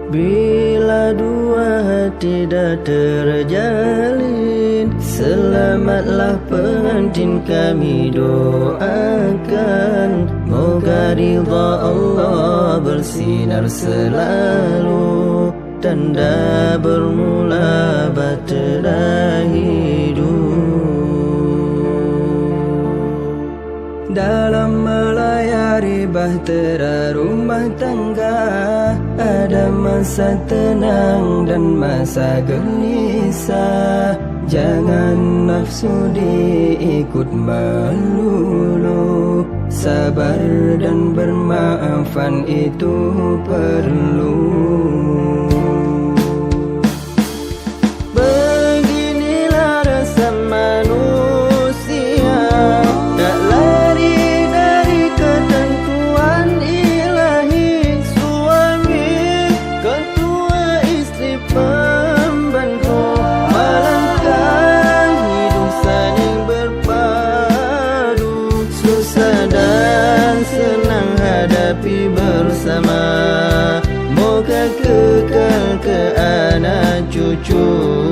Bila dua hati dah terjalin, selamatlah pengantin kami doakan. Moga ridha Allah bersinar selalu, tanda bermula bahtera hidup. Dalam melayari bahtera rumah tangga, ada masa tenang dan masa gelisah. Jangan nafsu diikut melulu, sabar dan bermaafan itu perlu. Beginilah rasa manusia, tak lari dari ketentuan ilahi. Suami, ketua, istri, pembantu, melangkah hidup saling berpadu. Susah dan senang hadapi bersama, moga kekal ke anak cucu.